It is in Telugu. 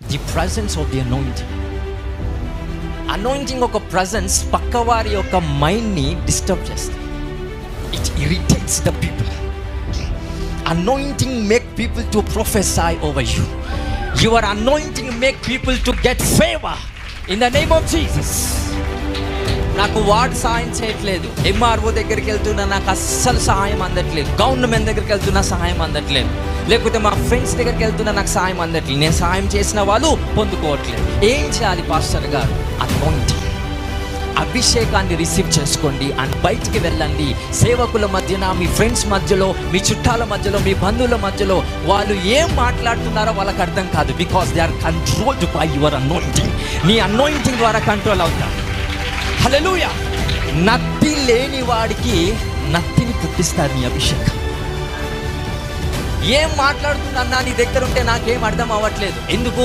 The presence of the anointing. Anointing ఒక ప్రెజెన్స్ పక్కవారి యొక్క మైండ్ని డిస్టర్బ్ చేస్తుంది. It irritates the people. Anointing make people to prophesy over you. Your anointing make people to get favour in the name of Jesus. నాకు వార్డ్ సహాయం చేయట్లేదు, ఎంఆర్ఓ దగ్గరికి వెళ్తున్నా నాకు అస్సలు సహాయం అందట్లేదు, గవర్నమెంట్ దగ్గరికి వెళ్తున్నా సహాయం అందట్లేదు, లేకపోతే మా ఫ్రెండ్స్ దగ్గరికి వెళ్తున్నా నాకు సహాయం అందట్లేదు, నేను సహాయం చేసిన వాళ్ళు పొందుకోవట్లేదు. ఏం చేయాలి పాస్టర్ గారు? అనాయింటింగ్, అభిషేకాన్ని రిసీవ్ చేసుకోండి అండ్ బయటికి వెళ్ళండి. సేవకుల మధ్యన, మీ ఫ్రెండ్స్ మధ్యలో, మీ చుట్టాల మధ్యలో, మీ బంధువుల మధ్యలో వాళ్ళు ఏం మాట్లాడుతున్నారో వాళ్ళకి అర్థం కాదు. Because they are controlled by your anointing. నీ అనాయింటింగ్ ద్వారా కంట్రోల్ అవుతారు. హల్లెలూయా. నత్తి లేని వాడికి నత్తిని పుట్టిస్తారు నీ అభిషేకం. ఏం మాట్లాడుతున్నా నీ దగ్గర ఉంటే నాకేం అర్థం అవ్వట్లేదు. ఎందుకు?